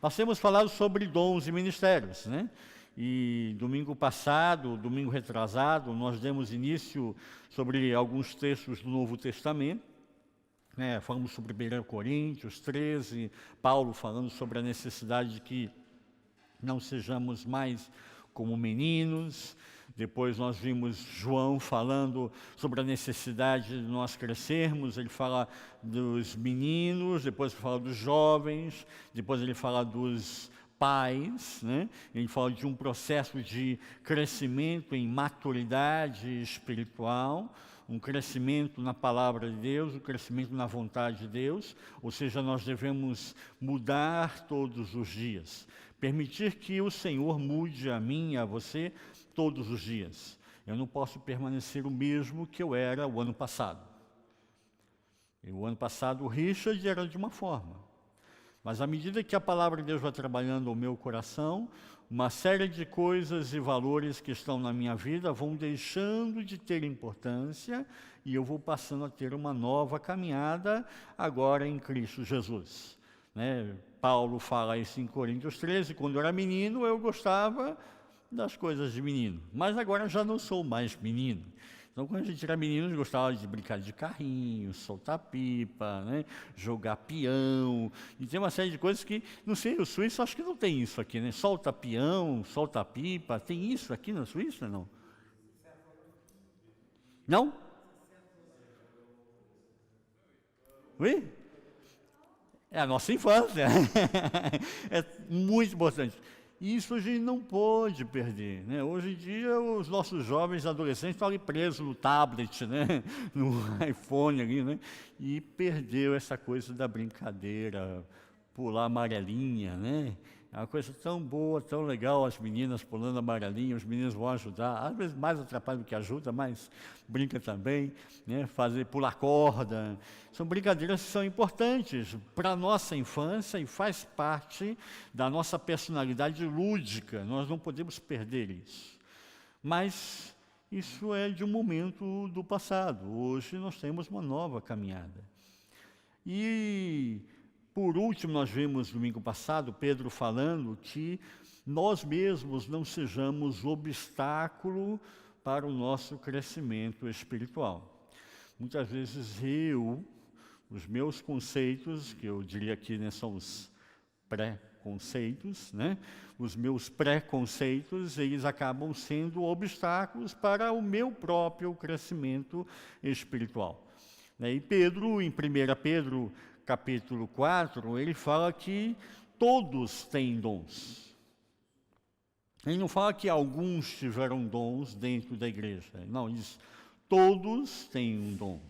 Nós temos falado sobre dons e ministérios, né? E domingo passado, domingo retrasado, nós demos início sobre alguns textos do Novo Testamento, né? Falamos sobre 1 Coríntios 13, Paulo falando sobre a necessidade de que não sejamos mais como meninos. Depois nós vimos João falando sobre a necessidade de nós crescermos. Ele fala dos meninos, depois fala dos jovens, depois ele fala dos pais, né? Ele fala de um processo de crescimento em maturidade espiritual, um crescimento na palavra de Deus, um crescimento na vontade de Deus, ou seja, nós devemos mudar todos os dias, permitir que o Senhor mude a mim e a você todos os dias. Eu não posso permanecer o mesmo que eu era o ano passado. E o ano passado o Richard era de uma forma, mas à medida que a palavra de Deus vai trabalhando no meu coração, uma série de coisas e valores que estão na minha vida vão deixando de ter importância e eu vou passando a ter uma nova caminhada agora em Cristo Jesus, né? Paulo fala isso em Coríntios 13, quando eu era menino eu gostava das coisas de menino, mas agora já não sou mais menino. Então, quando a gente era menino, a gente gostava de brincar de carrinho, soltar pipa, né? Jogar peão, e tem uma série de coisas que, não sei, o suíço acho que não tem isso aqui, né? Solta peão, solta pipa, tem isso aqui na Suíça, não? Não? Oi? É a nossa infância, é muito importante. E isso a gente não pode perder, né? Hoje em dia, os nossos jovens adolescentes estão ali presos no tablet, né? No iPhone ali, né? E perdeu essa coisa da brincadeira, pular amarelinha, né? É uma coisa tão boa, tão legal, as meninas pulando amarelinha, os meninos vão ajudar, às vezes mais atrapalha do que ajuda, mas brinca também, né? Fazer pular corda, são brincadeiras que são importantes para a nossa infância e faz parte da nossa personalidade lúdica, nós não podemos perder isso. Mas isso é de um momento do passado, hoje nós temos uma nova caminhada. E por último, nós vimos domingo passado, Pedro falando que nós mesmos não sejamos obstáculo para o nosso crescimento espiritual. Muitas vezes os meus conceitos, que eu diria aqui, né, são os pré-conceitos, né? Os meus pré-conceitos, eles acabam sendo obstáculos para o meu próprio crescimento espiritual. E Pedro, em 1 Pedro, capítulo 4, ele fala que todos têm dons. Ele não fala que alguns tiveram dons dentro da igreja. Não, ele diz, todos têm um dom.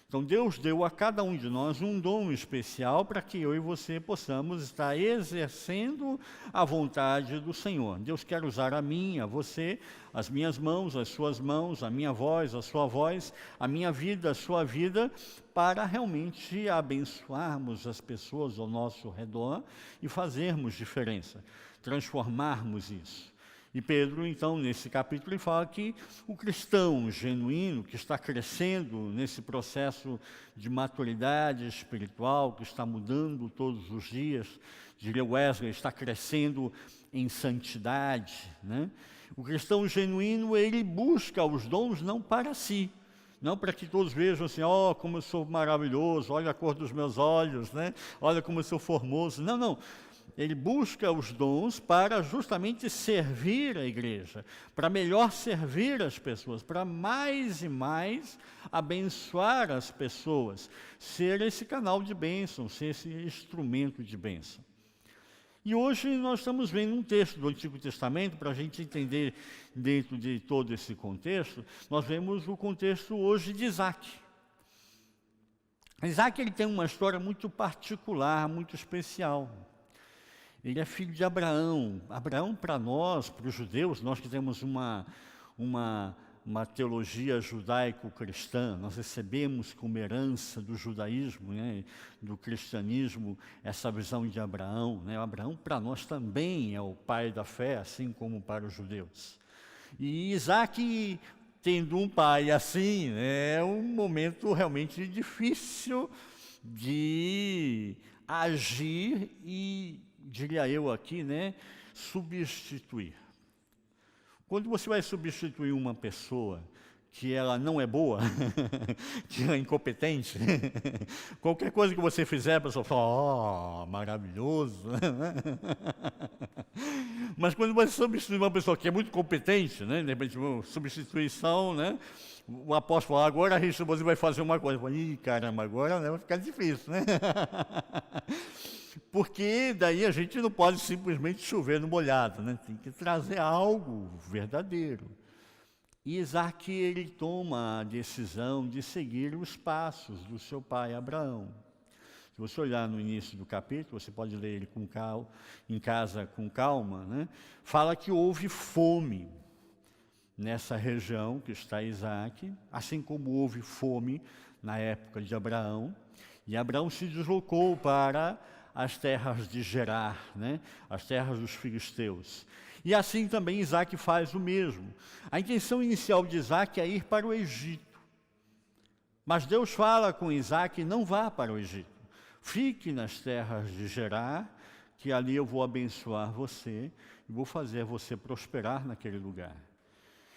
Então Deus deu a cada um de nós um dom especial para que eu e você possamos estar exercendo a vontade do Senhor. Deus quer usar a mim, a você, as minhas mãos, as suas mãos, a minha voz, a sua voz, a minha vida, a sua vida, para realmente abençoarmos as pessoas ao nosso redor e fazermos diferença, transformarmos isso. E Pedro, então, nesse capítulo, ele fala que o cristão genuíno, que está crescendo nesse processo de maturidade espiritual, que está mudando todos os dias, diria Wesley, está crescendo em santidade, né? O cristão genuíno, ele busca os dons não para si, não para que todos vejam assim, ó, como eu sou maravilhoso, olha a cor dos meus olhos, né? Olha como eu sou formoso. Não, não. Ele busca os dons para justamente servir a igreja, para melhor servir as pessoas, para mais e mais abençoar as pessoas, ser esse canal de bênção, ser esse instrumento de bênção. E hoje nós estamos vendo um texto do Antigo Testamento, para a gente entender dentro de todo esse contexto, nós vemos o contexto hoje de Isaac. Isaac, ele tem uma história muito particular, muito especial. Ele é filho de Abraão. Abraão, para nós, para os judeus, nós que temos uma teologia judaico-cristã, nós recebemos como herança do judaísmo, né, do cristianismo, essa visão de Abraão, né? Abraão, para nós, também é o pai da fé, assim como para os judeus. E Isaac, tendo um pai assim, é um momento realmente difícil de agir e diria eu aqui, né, substituir. Quando você vai substituir uma pessoa que ela não é boa, que ela é incompetente, qualquer coisa que você fizer, a pessoa fala, maravilhoso. Mas quando você substitui uma pessoa que é muito competente, né, de repente, uma substituição, né, o apóstolo fala, agora você vai fazer uma coisa. Eu falo, ih, caramba, agora, né, vai ficar difícil, né? Porque daí a gente não pode simplesmente chover no molhado, né? Tem que trazer algo verdadeiro. E Isaac, ele toma a decisão de seguir os passos do seu pai Abraão. Se você olhar no início do capítulo, você pode ler ele em casa com calma, né? Fala que houve fome nessa região que está Isaac, assim como houve fome na época de Abraão. E Abraão se deslocou para as terras de Gerar, né? As terras dos filisteus. E assim também Isaac faz o mesmo. A intenção inicial de Isaac é ir para o Egito. Mas Deus fala com Isaac, não vá para o Egito. Fique nas terras de Gerar, que ali eu vou abençoar você e vou fazer você prosperar naquele lugar.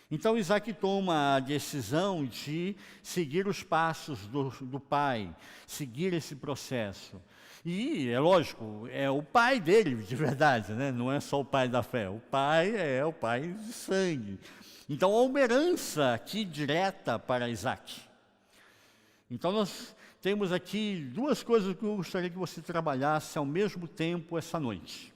Então Isaac toma a decisão de seguir os passos do pai, seguir esse processo. E, é lógico, é o pai dele, de verdade, né? Não é só o pai da fé, o pai é o pai de sangue. Então, há uma herança aqui direta para Isaac. Então, nós temos aqui duas coisas que eu gostaria que você trabalhasse ao mesmo tempo essa noite.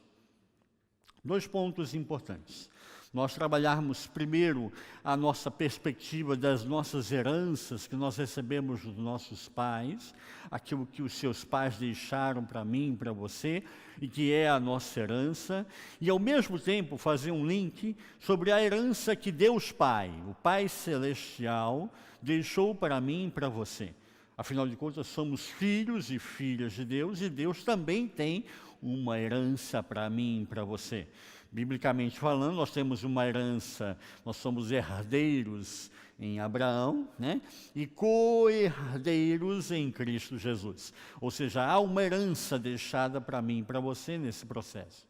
2 pontos importantes. Nós trabalharmos primeiro a nossa perspectiva das nossas heranças que nós recebemos dos nossos pais, aquilo que os seus pais deixaram para mim e para você, e que é a nossa herança, e ao mesmo tempo fazer um link sobre a herança que Deus Pai, o Pai Celestial, deixou para mim e para você. Afinal de contas, somos filhos e filhas de Deus, e Deus também tem uma herança para mim e para você. Biblicamente falando, nós temos uma herança, nós somos herdeiros em Abraão, né? E co-herdeiros em Cristo Jesus. Ou seja, há uma herança deixada para mim e para você nesse processo.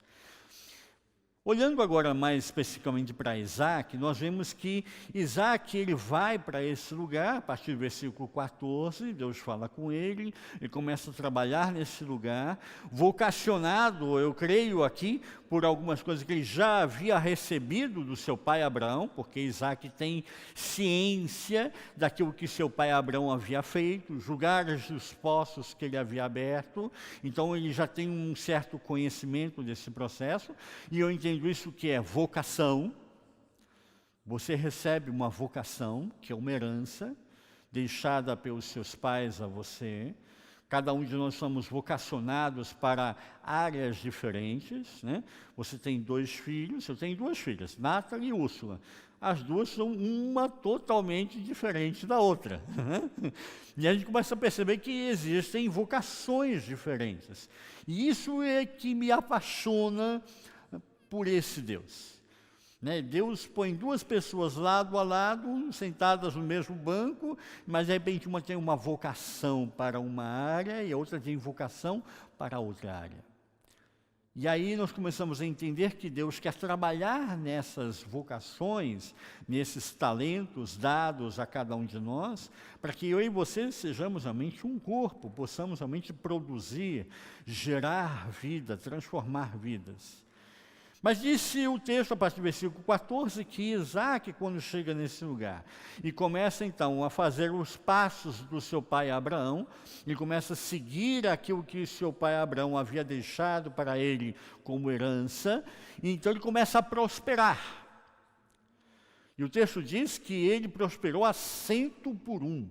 Olhando agora mais especificamente para Isaac, nós vemos que Isaac ele vai para esse lugar, a partir do versículo 14, Deus fala com ele começa a trabalhar nesse lugar, vocacionado, eu creio aqui, por algumas coisas que ele já havia recebido do seu pai Abraão, porque Isaac tem ciência daquilo que seu pai Abraão havia feito, os lugares dos poços que ele havia aberto, então ele já tem um certo conhecimento desse processo, e eu entendo isso que é vocação. Você recebe uma vocação, que é uma herança, deixada pelos seus pais a você. Cada um de nós somos vocacionados para áreas diferentes, né? Você tem 2 filhos, eu tenho 2 filhas, Nathalie e Úrsula. As duas são uma totalmente diferente da outra. E a gente começa a perceber que existem vocações diferentes. E isso é que me apaixona por esse Deus. Né? Deus põe 2 pessoas lado a lado, sentadas no mesmo banco, mas de repente uma tem uma vocação para uma área e a outra tem vocação para outra área. E aí nós começamos a entender que Deus quer trabalhar nessas vocações, nesses talentos dados a cada um de nós, para que eu e você sejamos realmente um corpo, possamos realmente produzir, gerar vida, transformar vidas. Mas disse o texto, a partir do versículo 14, que Isaac, quando chega nesse lugar, e começa então a fazer os passos do seu pai Abraão, e começa a seguir aquilo que seu pai Abraão havia deixado para ele como herança, e então ele começa a prosperar. E o texto diz que ele prosperou a 100 por 1.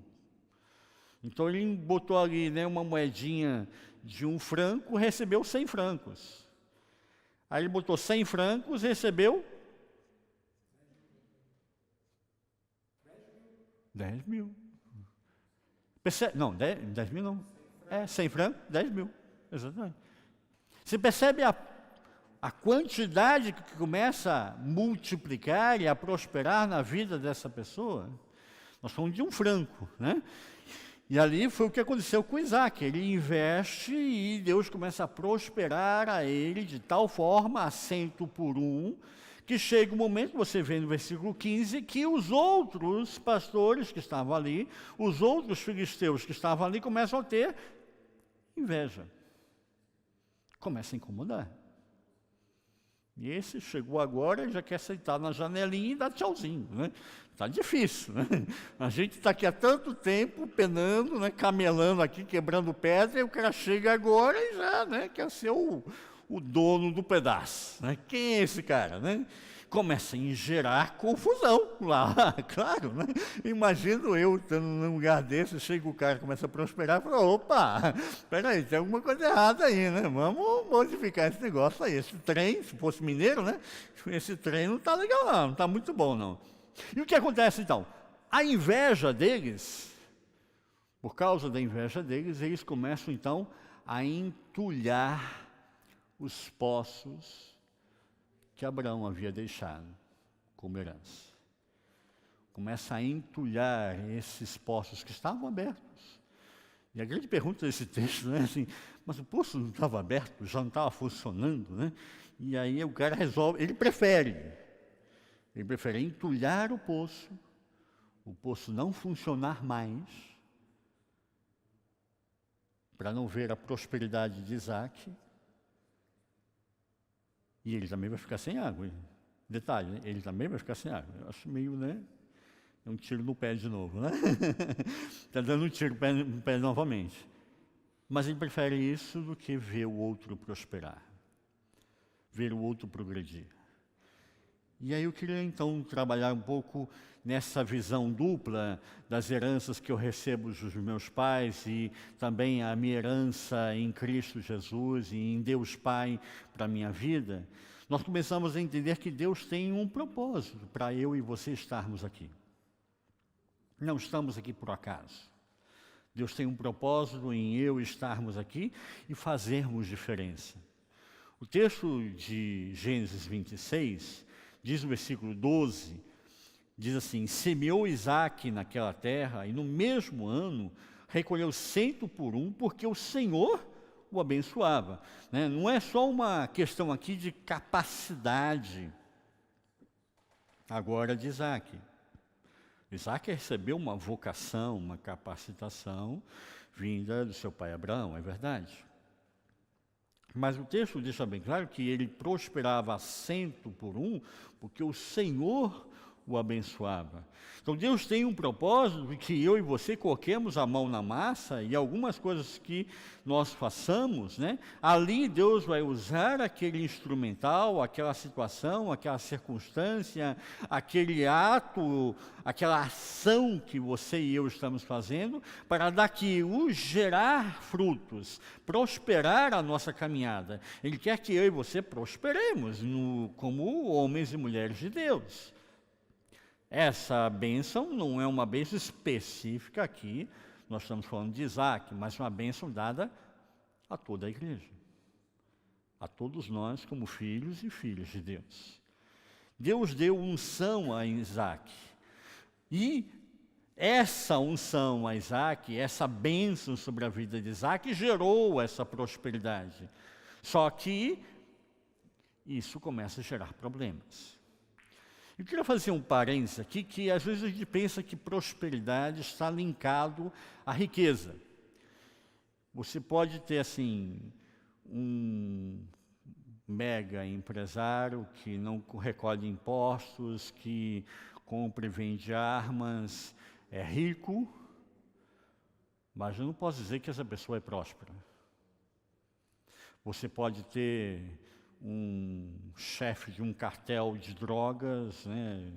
Então ele botou ali, né, uma moedinha de 1 franco, recebeu 100 francos. Aí ele botou 100 francos, recebeu 10 mil. Não, 10 mil não. 100 francos, 10 mil. Exatamente. Você percebe a quantidade que começa a multiplicar e a prosperar na vida dessa pessoa? Nós falamos de 1 franco, né? E ali foi o que aconteceu com Isaac. Ele investe e Deus começa a prosperar a ele de tal forma, a 100 por 1, que chega um momento, você vê no versículo 15, que os outros pastores que estavam ali, os outros filisteus que estavam ali, começam a ter inveja. Começa a incomodar. E esse chegou agora e já quer sentar na janelinha e dar tchauzinho, né? Está difícil, né? A gente está aqui há tanto tempo penando, né? Camelando aqui, quebrando pedra, e o cara chega agora e já, né? Quer ser o dono do pedaço, né? Quem é esse cara, né? Começa a gerar confusão lá, claro, né? Imagino eu estando num lugar desse, chega o cara, começa a prosperar, e fala, opa, peraí, tem alguma coisa errada aí, né? Vamos modificar esse negócio aí. Esse trem, se fosse mineiro, né? Esse trem não está legal não está muito bom não. E o que acontece então? A inveja deles, por causa da inveja deles, eles começam então a entulhar os poços que Abraão havia deixado como herança. Começa a entulhar esses poços que estavam abertos. E a grande pergunta desse texto, né, assim, mas o poço não estava aberto, já não estava funcionando, né? E aí o cara resolve, ele prefere entulhar o poço não funcionar mais, para não ver a prosperidade de Isaac, e ele também vai ficar sem água. Detalhe, né? Ele também vai ficar sem água. Eu acho meio, né? É um tiro no pé de novo, né? Está dando um tiro no pé novamente. Mas ele prefere isso do que ver o outro prosperar, ver o outro progredir. E aí eu queria então trabalhar um pouco nessa visão dupla das heranças que eu recebo dos meus pais e também a minha herança em Cristo Jesus e em Deus Pai para a minha vida. Nós começamos a entender que Deus tem um propósito para eu e você estarmos aqui. Não estamos aqui por acaso. Deus tem um propósito em eu estarmos aqui e fazermos diferença. O texto de Gênesis 26 diz no versículo 12, diz assim, semeou Isaac naquela terra e no mesmo ano recolheu 100 por 1, porque o Senhor o abençoava. Né? Não é só uma questão aqui de capacidade agora de Isaac. Isaac recebeu uma vocação, uma capacitação vinda do seu pai Abraão, é verdade. Mas o texto deixa bem claro que ele prosperava a 100 por 1, porque o Senhor o abençoava. Então Deus tem um propósito de que eu e você coloquemos a mão na massa e algumas coisas que nós façamos, né? Ali Deus vai usar aquele instrumental, aquela situação, aquela circunstância, aquele ato, aquela ação que você e eu estamos fazendo para daqui gerar frutos, prosperar a nossa caminhada. Ele quer que eu e você prosperemos como homens e mulheres de Deus. Essa bênção não é uma bênção específica aqui, nós estamos falando de Isaac, mas uma bênção dada a toda a igreja, a todos nós como filhos e filhas de Deus. Deus deu unção a Isaac, e essa unção a Isaac, essa bênção sobre a vida de Isaac gerou essa prosperidade. Só que isso começa a gerar problemas. Eu queria fazer um parênteses aqui, que às vezes a gente pensa que prosperidade está linkado à riqueza. Você pode ter, assim, um mega empresário que não recolhe impostos, que compra e vende armas, é rico, mas eu não posso dizer que essa pessoa é próspera. Você pode ter um chefe de um cartel de drogas, né,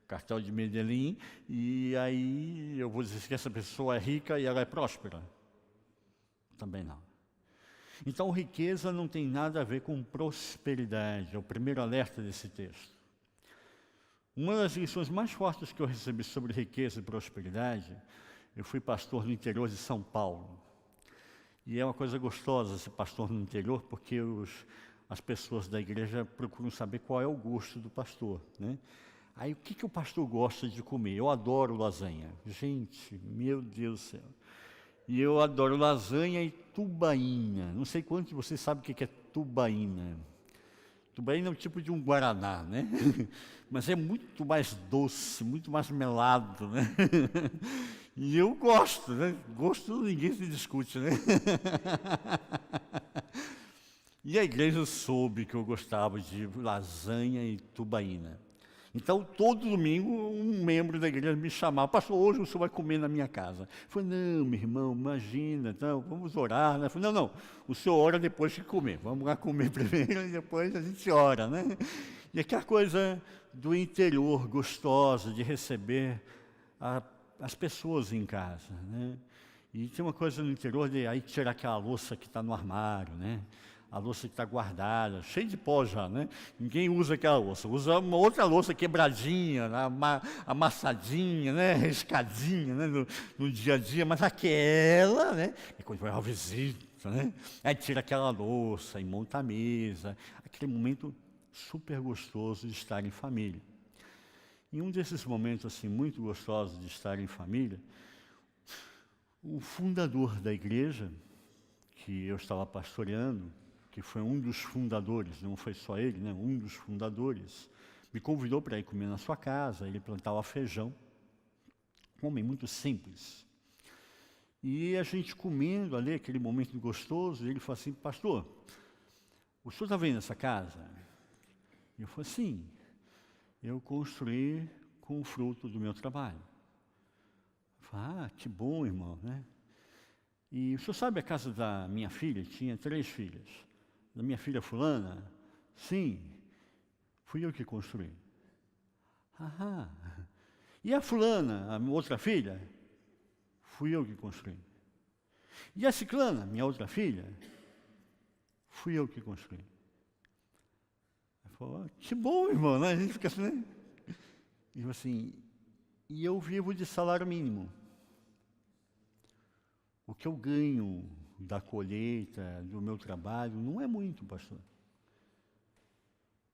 cartel de Medellín, e aí eu vou dizer que essa pessoa é rica e ela é próspera. Também não. Então, riqueza não tem nada a ver com prosperidade, é o primeiro alerta desse texto. Uma das lições mais fortes que eu recebi sobre riqueza e prosperidade, eu fui pastor no interior de São Paulo. E é uma coisa gostosa ser pastor no interior, porque as pessoas da igreja procuram saber qual é o gosto do pastor, né? Aí, o que o pastor gosta de comer? Eu adoro lasanha. Gente, meu Deus do céu. E eu adoro lasanha e tubaína. Não sei quantos de vocês sabem o que é tubaína. Tubaína é um tipo de um guaraná, né? Mas é muito mais doce, muito mais melado, né? E eu gosto, né? Gosto ninguém se discute, né? E a igreja soube que eu gostava de lasanha e tubaína. Então, todo domingo, um membro da igreja me chamava: pastor, hoje o senhor vai comer na minha casa. Eu falei: não, meu irmão, imagina, então, vamos orar, né? Eu falei: não, o senhor ora depois de comer. Vamos lá comer primeiro e depois a gente ora, né? E aquela coisa do interior gostosa de receber as pessoas em casa, né? E tem uma coisa no interior de aí tirar aquela louça que está no armário, né? A louça que está guardada, cheia de pó já, né? Ninguém usa aquela louça, usa uma outra louça quebradinha, amassadinha, né? Riscadinha, né? No dia a dia, mas aquela, né? É quando vai uma visita, né? Aí tira aquela louça e monta a mesa, aquele momento super gostoso de estar em família. Em um desses momentos assim muito gostosos de estar em família, o fundador da igreja, que eu estava pastoreando, que foi um dos fundadores, não foi só ele, né? Um dos fundadores, me convidou para ir comer na sua casa. Ele plantava feijão, um homem muito simples. E a gente comendo ali, aquele momento gostoso, ele falou assim: pastor, o senhor está vendo essa casa? E eu falei: sim, eu construí com o fruto do meu trabalho. Eu falei: ah, que bom, irmão, né? E o senhor sabe a casa da minha filha? Tinha 3 filhas. Da minha filha fulana? Sim, fui eu que construí. Ah, e a fulana, a minha outra filha? Fui eu que construí. E a ciclana, minha outra filha? Fui eu que construí. Ele falou: que bom, irmão, né? A gente fica assim, né? E eu assim, e eu vivo de salário mínimo. O que eu ganho da colheita, do meu trabalho, não é muito, pastor.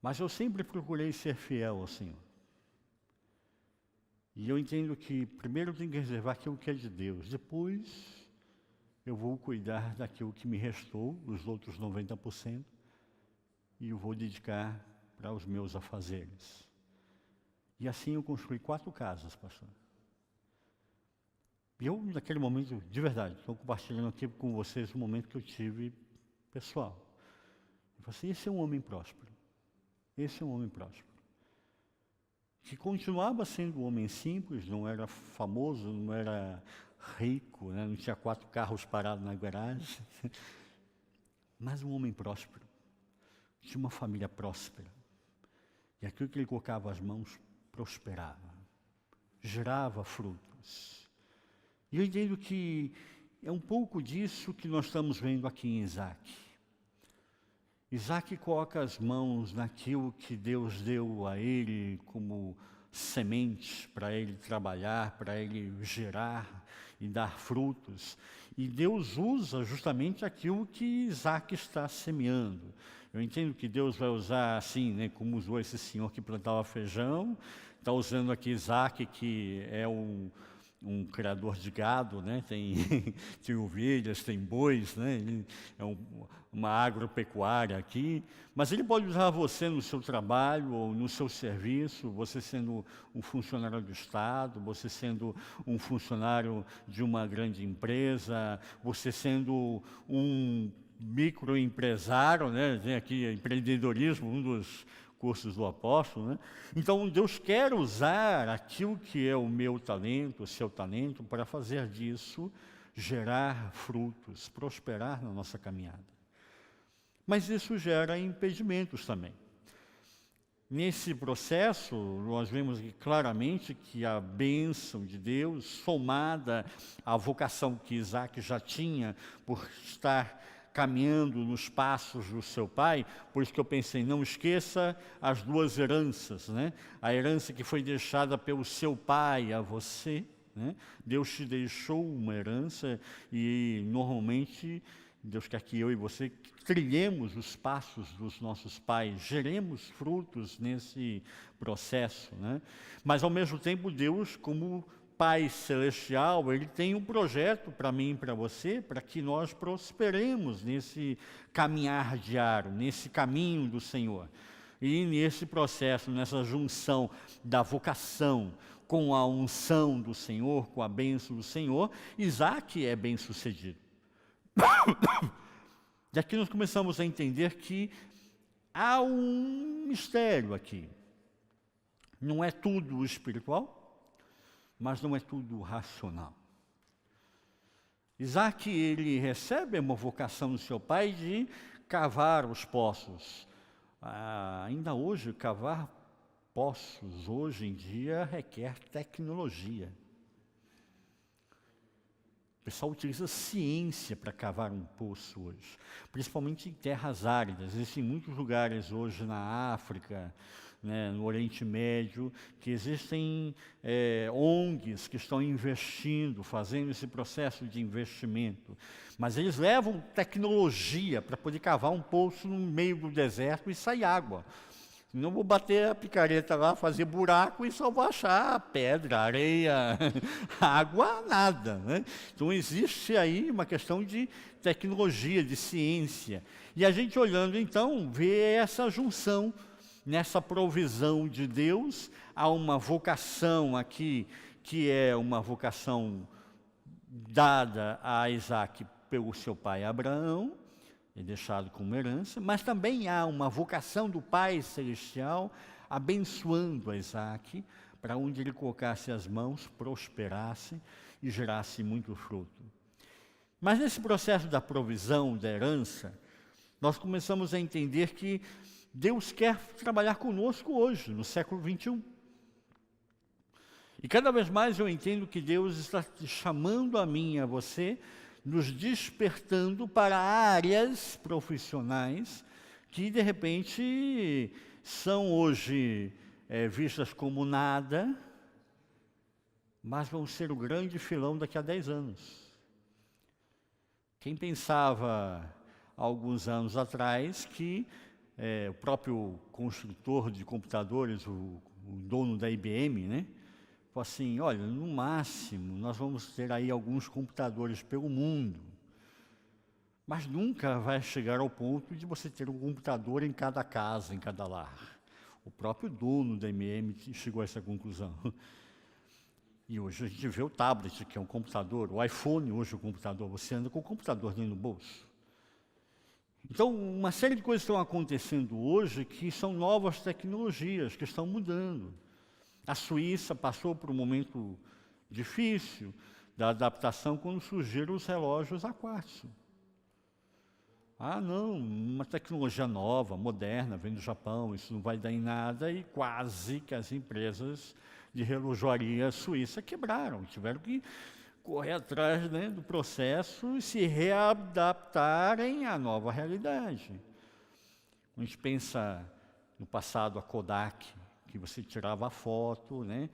Mas eu sempre procurei ser fiel ao Senhor. E eu entendo que primeiro eu tenho que reservar aquilo que é de Deus. Depois eu vou cuidar daquilo que me restou, os outros 90%, e eu vou dedicar para os meus afazeres. E assim eu construí 4 casas, pastor. E eu, naquele momento, de verdade, estou compartilhando aqui com vocês o momento que eu tive pessoal. Eu falei assim: esse é um homem próspero. Esse é um homem próspero. Que continuava sendo um homem simples, não era famoso, não era rico, né? Não tinha 4 carros parados na garagem. Mas um homem próspero. Tinha uma família próspera. E aquilo que ele colocava as mãos prosperava. Gerava frutos. E eu entendo que é um pouco disso que nós estamos vendo aqui em Isaac. Isaac coloca as mãos naquilo que Deus deu a ele como sementes para ele trabalhar, para ele gerar e dar frutos. E Deus usa justamente aquilo que Isaac está semeando. Eu entendo que Deus vai usar assim, né, como usou esse senhor que plantava feijão, está usando aqui Isaac, que é um criador de gado, né? Tem ovelhas, tem bois, né? Ele é uma agropecuária aqui, mas ele pode usar você no seu trabalho ou no seu serviço, você sendo um funcionário do Estado, você sendo um funcionário de uma grande empresa, você sendo um microempresário, né? Tem aqui empreendedorismo, um dos cursos do apóstolo, né? Então Deus quer usar aquilo que é o meu talento, o seu talento, para fazer disso gerar frutos, prosperar na nossa caminhada. Mas isso gera impedimentos também. Nesse processo, nós vemos claramente que a bênção de Deus, somada à vocação que Isaac já tinha por estar caminhando nos passos do seu pai, por isso que eu pensei: não esqueça as 2 heranças, né? A herança que foi deixada pelo seu pai a você, né? Deus te deixou uma herança e normalmente Deus quer que eu e você trilhemos os passos dos nossos pais, geremos frutos nesse processo, né? Mas ao mesmo tempo Deus, como Pai Celestial, Ele tem um projeto para mim e para você, para que nós prosperemos nesse caminhar diário, nesse caminho do Senhor. E nesse processo, nessa junção da vocação com a unção do Senhor, com a bênção do Senhor, Isaac é bem-sucedido. E aqui nós começamos a entender que há um mistério aqui. Não é tudo espiritual, mas não é tudo racional. Isaac, ele recebe uma vocação do seu pai de cavar os poços. Ainda hoje, cavar poços, hoje em dia, requer tecnologia. O pessoal utiliza ciência para cavar um poço hoje, principalmente em terras áridas. Existem muitos lugares hoje na África, né, no Oriente Médio, que existem ONGs que estão investindo, fazendo esse processo de investimento. Mas eles levam tecnologia para poder cavar um poço no meio do deserto e sair água. Não vou bater a picareta lá, fazer buraco e só vou achar pedra, areia, água, nada, né? Então existe aí uma questão de tecnologia, de ciência. E a gente olhando então, vê essa junção, nessa provisão de Deus, há uma vocação aqui, que é uma vocação dada a Isaac pelo seu pai Abraão, é deixado como herança, mas também há uma vocação do Pai Celestial abençoando a Isaac, para onde ele colocasse as mãos, prosperasse e gerasse muito fruto. Mas nesse processo da provisão, da herança, nós começamos a entender que Deus quer trabalhar conosco hoje, no século 21. E cada vez mais eu entendo que Deus está chamando a mim e a você, nos despertando para áreas profissionais que, de repente, são hoje vistas como nada, mas vão ser o grande filão daqui a 10 anos. Quem pensava, há alguns anos atrás, que o próprio construtor de computadores, o dono da IBM, né? Falou assim, olha, no máximo nós vamos ter aí alguns computadores pelo mundo, mas nunca vai chegar ao ponto de você ter um computador em cada casa, em cada lar. O próprio dono da IBM chegou a essa conclusão. E hoje a gente vê o tablet, que é um computador, o iPhone hoje é um computador, você anda com o computador dentro do bolso. Então, uma série de coisas estão acontecendo hoje que são novas tecnologias, que estão mudando. A Suíça passou por um momento difícil da adaptação quando surgiram os relógios a quartzo. Não, uma tecnologia nova, moderna, vem do Japão, isso não vai dar em nada, e quase que as empresas de relojoaria suíça quebraram, tiveram que correr atrás, né, do processo e se readaptarem à nova realidade. A gente pensa no passado, a Kodak, que você tirava a foto, né?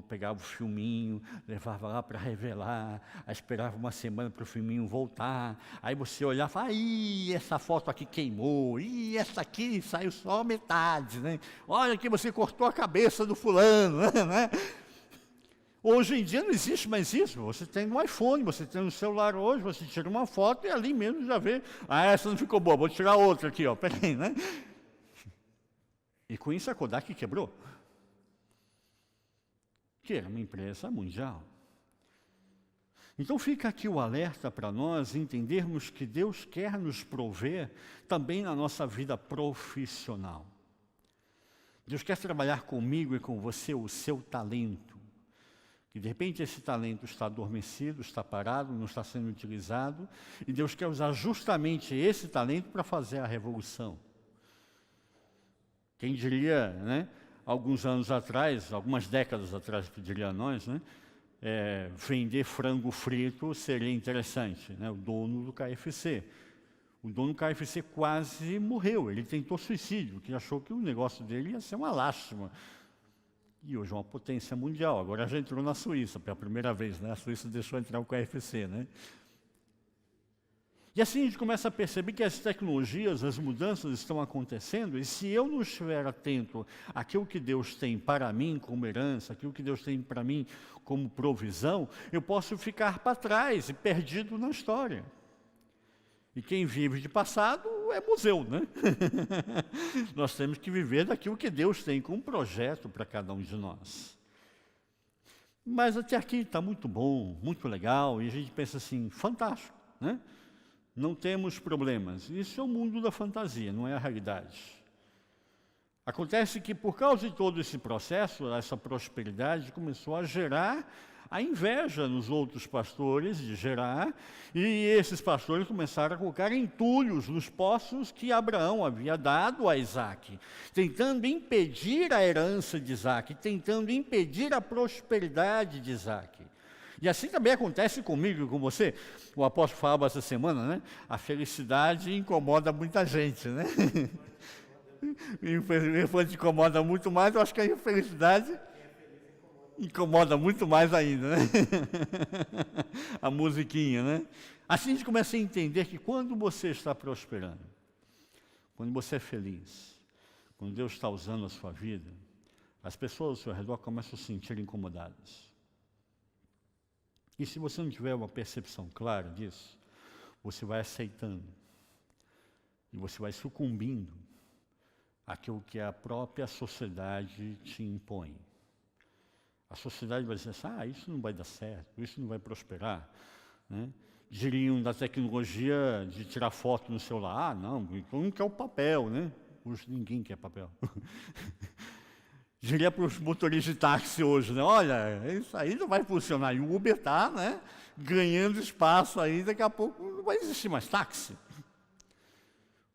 Pegava o filminho, levava lá para revelar, aí esperava uma semana para o filminho voltar, aí você olhava e falava, essa foto aqui queimou, essa aqui saiu só metade, né? Olha que você cortou a cabeça do fulano, né? Hoje em dia não existe mais isso, você tem no iPhone, você tem no celular hoje, você tira uma foto e ali mesmo já vê, essa não ficou boa, vou tirar outra aqui, ó, peraí, né? E com isso a Kodak quebrou, que era uma empresa mundial. Então fica aqui o alerta para nós entendermos que Deus quer nos prover também na nossa vida profissional. Deus quer trabalhar comigo e com você o seu talento. Que de repente esse talento está adormecido, está parado, não está sendo utilizado, e Deus quer usar justamente esse talento para fazer a revolução. Quem diria, né, alguns anos atrás, algumas décadas atrás, diria nós, né, vender frango frito seria interessante, né, o dono do KFC. O dono do KFC quase morreu, ele tentou suicídio, porque achou que o negócio dele ia ser uma lástima. E hoje é uma potência mundial, agora já entrou na Suíça, pela primeira vez, né, a Suíça deixou entrar o KFC, né. E assim a gente começa a perceber que as tecnologias, as mudanças estão acontecendo, e se eu não estiver atento àquilo que Deus tem para mim como herança, aquilo que Deus tem para mim como provisão, eu posso ficar para trás e perdido na história. E quem vive de passado é museu, né? Nós temos que viver daquilo que Deus tem como projeto para cada um de nós. Mas até aqui está muito bom, muito legal, e a gente pensa assim, fantástico, né? Não temos problemas. Isso é o mundo da fantasia, não é a realidade. Acontece que por causa de todo esse processo, essa prosperidade começou a gerar a inveja nos outros pastores de Gerar, e esses pastores começaram a colocar entulhos nos poços que Abraão havia dado a Isaac, tentando impedir a herança de Isaac, tentando impedir a prosperidade de Isaac. E assim também acontece comigo e com você. O apóstolo falava essa semana, né? A felicidade incomoda muita gente, né? O elefante incomoda muito mais, eu acho que a infelicidade incomoda muito mais ainda, né? A musiquinha, né? Assim a gente começa a entender que quando você está prosperando, quando você é feliz, quando Deus está usando a sua vida, as pessoas ao seu redor começam a se sentir incomodadas. E se você não tiver uma percepção clara disso, você vai aceitando e você vai sucumbindo àquilo que a própria sociedade te impõe. A sociedade vai dizer assim, isso não vai dar certo, isso não vai prosperar, né? Diriam da tecnologia de tirar foto no celular, não, todo mundo quer o papel, né? Hoje ninguém quer papel. Diria para os motoristas de táxi hoje, né? Olha, isso aí não vai funcionar. E o Uber está, né, ganhando espaço aí, daqui a pouco não vai existir mais táxi.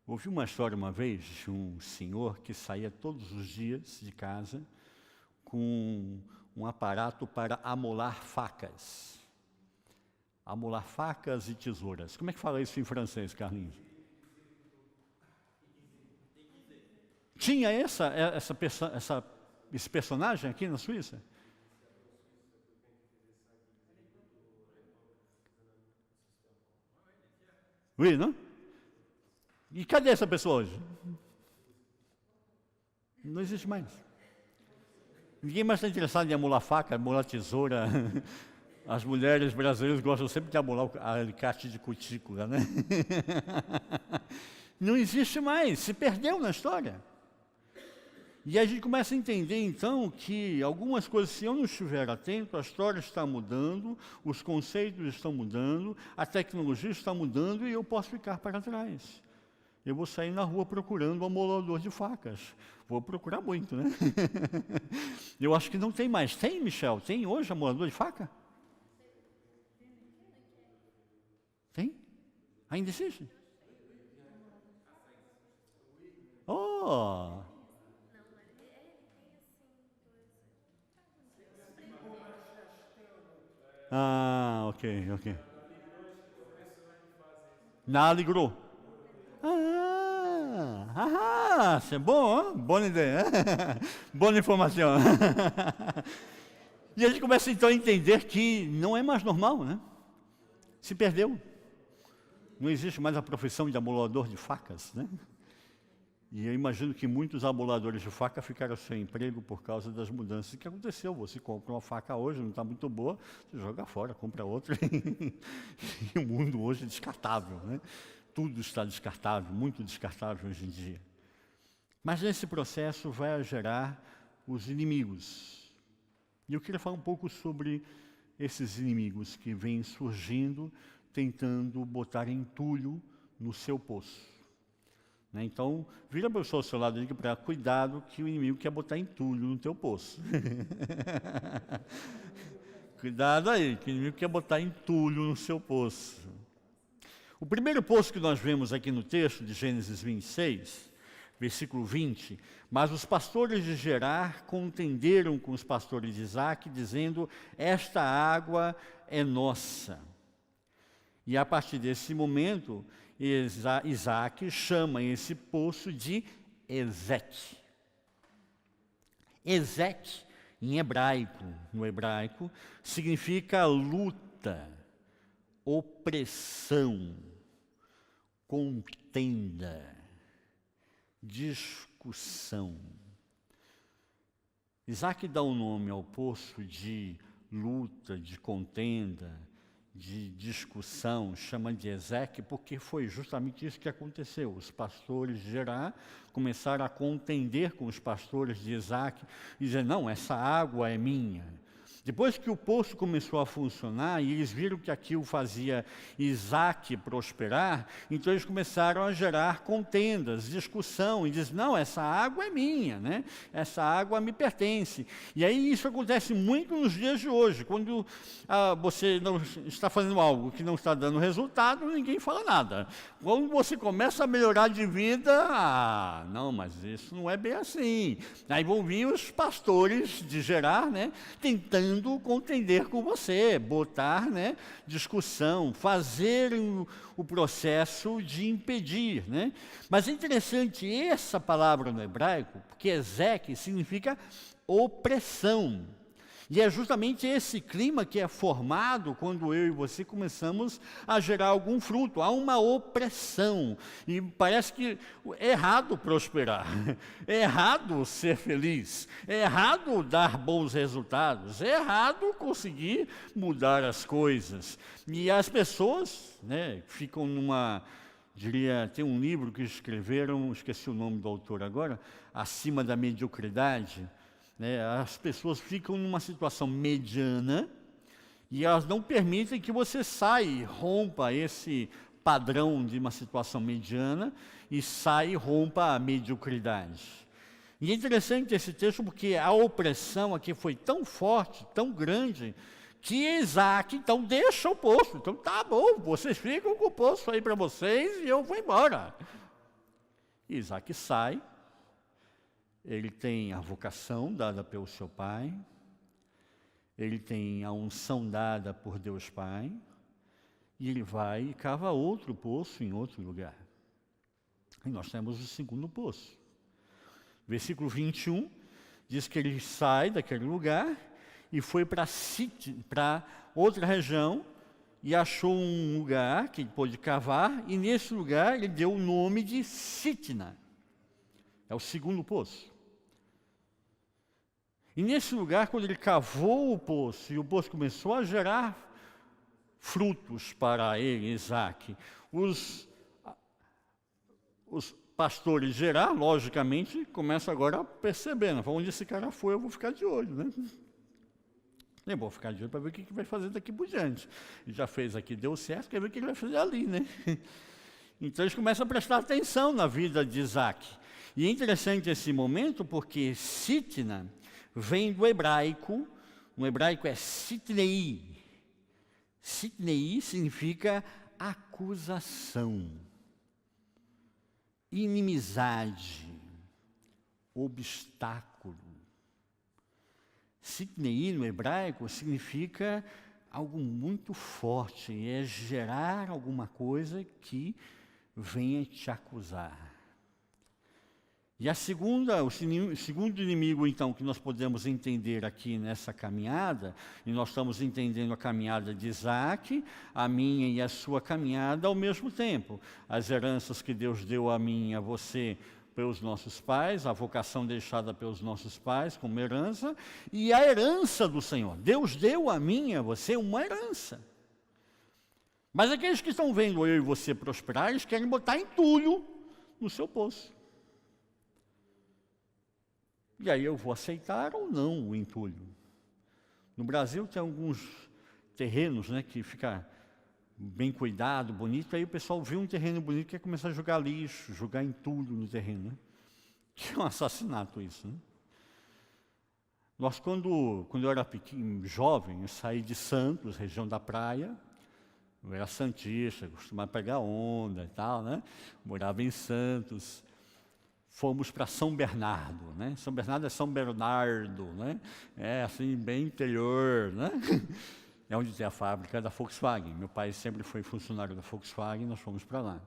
Ouvi uma história uma vez de um senhor que saía todos os dias de casa com um aparato para amolar facas. Amolar facas e tesouras. Como é que fala isso em francês, Carlinhos? Tinha esse personagem aqui na Suíça? Oui, não? E cadê essa pessoa hoje? Não existe mais. Ninguém mais está interessado em amolar faca, amolar tesoura. As mulheres brasileiras gostam sempre de amolar o alicate de cutícula, né? Não existe mais, se perdeu na história. E a gente começa a entender, então, que algumas coisas, se eu não estiver atento, a história está mudando, os conceitos estão mudando, a tecnologia está mudando e eu posso ficar para trás. Eu vou sair na rua procurando um amolador de facas. Vou procurar muito, né? Eu acho que não tem mais. Tem, Michel? Tem hoje amolador de faca? Tem? Ainda existe? Oh! Ah, ok. Na Aligro. Isso é bom, boa ideia, boa informação. E a gente começa então a entender que não é mais normal, né? Se perdeu. Não existe mais a profissão de amolador de facas, né? E eu imagino que muitos amoladores de faca ficaram sem emprego por causa das mudanças que aconteceu. Você compra uma faca hoje, não está muito boa, você joga fora, compra outra. E o mundo hoje é descartável, né? Tudo está descartável, muito descartável hoje em dia. Mas esse processo vai gerar os inimigos. E eu queria falar um pouco sobre esses inimigos que vêm surgindo, tentando botar entulho no seu poço. Né? Então, vira para o pessoa ao seu lado e diga para ela, cuidado que o inimigo quer botar entulho no teu poço. Cuidado aí, que o inimigo quer botar entulho no seu poço. O primeiro poço que nós vemos aqui no texto de Gênesis 26, versículo 20, mas os pastores de Gerar contenderam com os pastores de Isaac, dizendo, esta água é nossa. E a partir desse momento, Isaac chama esse poço de Ezeque. Ezeque, em hebraico, no hebraico, significa luta, opressão, contenda, discussão. Isaac dá o nome ao poço de luta, de contenda, de discussão, chama de Ezeque, porque foi justamente isso que aconteceu. Os pastores de Gerar começaram a contender com os pastores de Isaac, e dizer, não, essa água é minha. Depois que o poço começou a funcionar e eles viram que aquilo fazia Isaac prosperar, então eles começaram a gerar contendas, discussão, e diz, não, essa água é minha, né? Essa água me pertence. E aí isso acontece muito nos dias de hoje, quando você não está fazendo algo que não está dando resultado, ninguém fala nada. Quando você começa a melhorar de vida, não, mas isso não é bem assim. Aí vão vir os pastores de Gerar, né? Tentando contender com você, botar, né, discussão, fazer o processo de impedir, né? Mas é interessante essa palavra no hebraico, porque Ezeque significa opressão. E é justamente esse clima que é formado quando eu e você começamos a gerar algum fruto. Há uma opressão. E parece que é errado prosperar, é errado ser feliz, é errado dar bons resultados, é errado conseguir mudar as coisas. E as pessoas, né, ficam tem um livro que escreveram, esqueci o nome do autor agora, Acima da Mediocridade. As pessoas ficam numa situação mediana e elas não permitem que você saia, rompa esse padrão de uma situação mediana e saia e rompa a mediocridade. E é interessante esse texto porque a opressão aqui foi tão forte, tão grande, que Isaac, então, deixa o poço. Então, tá bom, vocês ficam com o poço aí para vocês e eu vou embora. Isaac sai. Ele tem a vocação dada pelo seu pai, ele tem a unção dada por Deus Pai, e ele vai e cava outro poço em outro lugar. E nós temos o segundo poço. Versículo 21 diz que ele sai daquele lugar e foi para outra região e achou um lugar que ele pôde cavar, e nesse lugar ele deu o nome de Sitna. É o segundo poço. E nesse lugar, quando ele cavou o poço, e o poço começou a gerar frutos para ele, Isaac, os pastores de Gerar, logicamente, começam agora a perceber, né? Onde esse cara foi, eu vou ficar de olho, né? Eu vou ficar de olho para ver o que vai fazer daqui por diante. Ele já fez aqui, deu certo, quer ver o que ele vai fazer ali, né? Então eles começam a prestar atenção na vida de Isaac. E é interessante esse momento, porque Sitna vem do hebraico, no hebraico é Sitnei. Sitnei significa acusação, inimizade, obstáculo. Sitnei no hebraico significa algo muito forte, é gerar alguma coisa que venha te acusar. E o segundo inimigo, então, que nós podemos entender aqui nessa caminhada, e nós estamos entendendo a caminhada de Isaac, a minha e a sua caminhada ao mesmo tempo. As heranças que Deus deu a mim e a você pelos nossos pais, a vocação deixada pelos nossos pais como herança, e a herança do Senhor. Deus deu a mim e a você uma herança. Mas aqueles que estão vendo eu e você prosperar, eles querem botar entulho no seu poço. E aí eu vou aceitar ou não o entulho. No Brasil tem alguns terrenos, né, que fica bem cuidado, bonito, aí o pessoal vê um terreno bonito e quer começar a jogar lixo, jogar entulho no terreno, né? Que é um assassinato isso, né? Nós, quando eu era pequeno, jovem, eu saí de Santos, região da praia, eu era santista, costumava pegar onda e tal, né? Morava em Santos. Fomos para São Bernardo, né? São Bernardo é São Bernardo, né? É assim, bem interior, né? É onde tem a fábrica da Volkswagen. Meu pai sempre foi funcionário da Volkswagen, nós fomos para lá.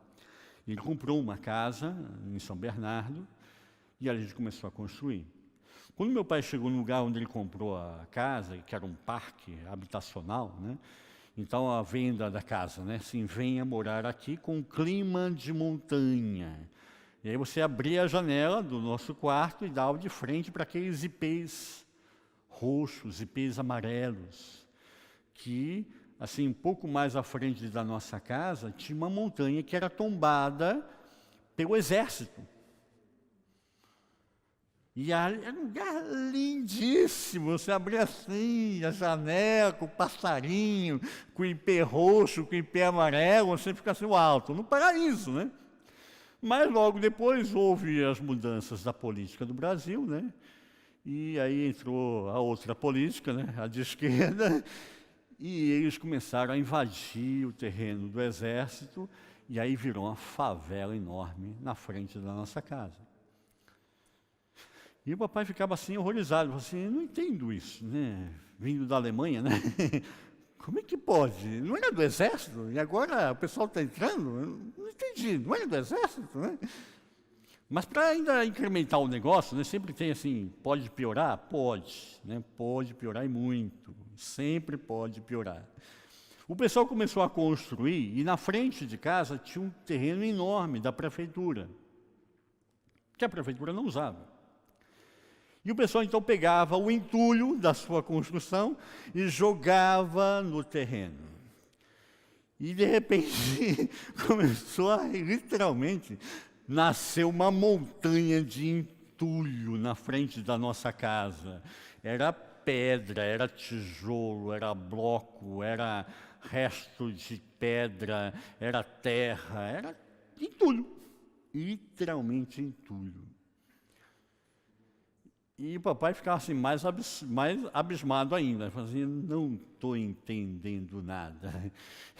Ele comprou uma casa em São Bernardo e a gente começou a construir. Quando meu pai chegou no lugar onde ele comprou a casa, que era um parque habitacional, né? Então, a venda da casa, né? Assim, venha morar aqui com clima de montanha. E aí você abria a janela do nosso quarto e dava de frente para aqueles ipês roxos, ipês amarelos, que, assim, um pouco mais à frente da nossa casa, tinha uma montanha que era tombada pelo exército. E era um lugar lindíssimo, você abria assim, a janela, com o passarinho, com o ipê roxo, com o ipê amarelo, você fica assim, alto, no paraíso, né? Mas logo depois houve as mudanças da política do Brasil, né? E aí entrou a outra política, né? A de esquerda, e eles começaram a invadir o terreno do exército, e aí virou uma favela enorme na frente da nossa casa. E o papai ficava assim, horrorizado, falava assim, não entendo isso, né? Vindo da Alemanha, né? Como é que pode? Não era do exército? E agora o pessoal está entrando? Eu não entendi, não era do exército, né? Mas para ainda incrementar o negócio, né, sempre tem assim, pode piorar? Pode, né? Pode piorar e muito, sempre pode piorar. O pessoal começou a construir e na frente de casa tinha um terreno enorme da prefeitura, que a prefeitura não usava. E o pessoal então pegava o entulho da sua construção e jogava no terreno. E de repente começou a, literalmente, nascer uma montanha de entulho na frente da nossa casa. Era pedra, era tijolo, era bloco, era resto de pedra, era terra, era entulho, literalmente entulho. E o papai ficava assim, mais abismado ainda, fazia, não estou entendendo nada.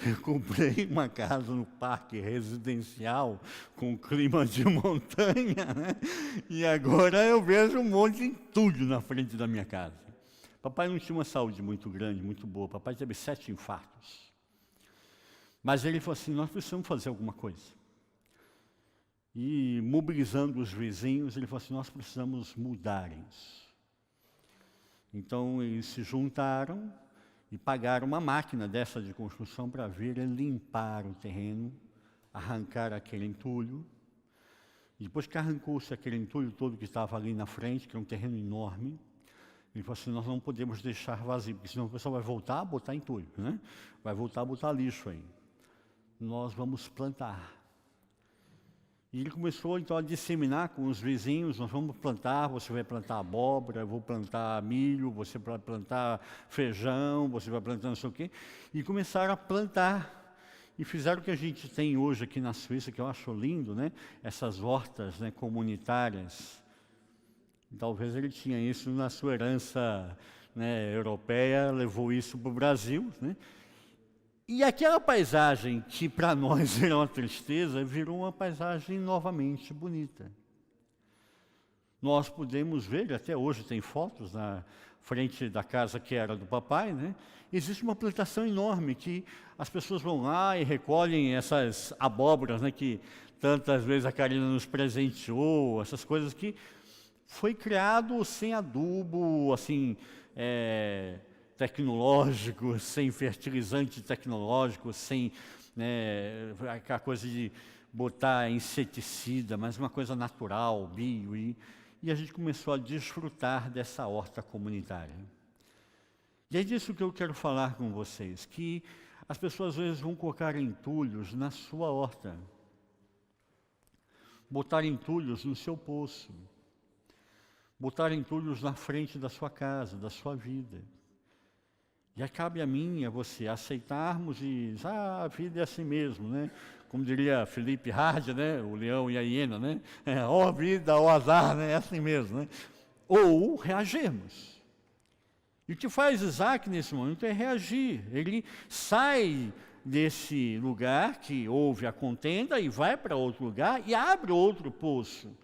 Eu comprei uma casa no parque residencial, com clima de montanha, né? E agora eu vejo um monte de entulho na frente da minha casa. Papai não tinha uma saúde muito grande, muito boa, papai teve 7 infartos. Mas ele falou assim, nós precisamos fazer alguma coisa. E mobilizando os vizinhos, ele falou assim, nós precisamos mudar isso. Então eles se juntaram e pagaram uma máquina dessa de construção para vir limpar o terreno, arrancar aquele entulho. E depois que arrancou-se aquele entulho todo que estava ali na frente, que é um terreno enorme, ele falou assim, nós não podemos deixar vazio, porque senão o pessoal vai voltar a botar entulho, né? Vai voltar a botar lixo aí. Nós vamos plantar. E ele começou, então, a disseminar com os vizinhos, nós vamos plantar, você vai plantar abóbora, eu vou plantar milho, você vai plantar feijão, você vai plantar não sei o quê. E começaram a plantar. E fizeram o que a gente tem hoje aqui na Suíça, que eu acho lindo, né? Essas hortas, né, comunitárias. Talvez ele tinha isso na sua herança, né, europeia, levou isso para o Brasil, né? E aquela paisagem que para nós era uma tristeza, virou uma paisagem novamente bonita. Nós podemos ver, até hoje tem fotos na frente da casa que era do papai, né? Existe uma plantação enorme que as pessoas vão lá e recolhem essas abóboras, né, que tantas vezes a Karina nos presenteou, essas coisas que foi criado sem adubo, assim, tecnológico, sem fertilizante tecnológico, sem, né, aquela coisa de botar inseticida, mas uma coisa natural, bio, e a gente começou a desfrutar dessa horta comunitária. E é disso que eu quero falar com vocês, que as pessoas às vezes vão colocar entulhos na sua horta, botar entulhos no seu poço, botar entulhos na frente da sua casa, da sua vida. E cabe a mim e a você aceitarmos e dizer, a vida é assim mesmo, né? Como diria Felipe Hard, né? O leão e a hiena, né? Ó vida, ó azar, né? É assim mesmo, né? Ou reagirmos. E o que faz Isaac nesse momento é reagir. Ele sai desse lugar que houve a contenda e vai para outro lugar e abre outro poço.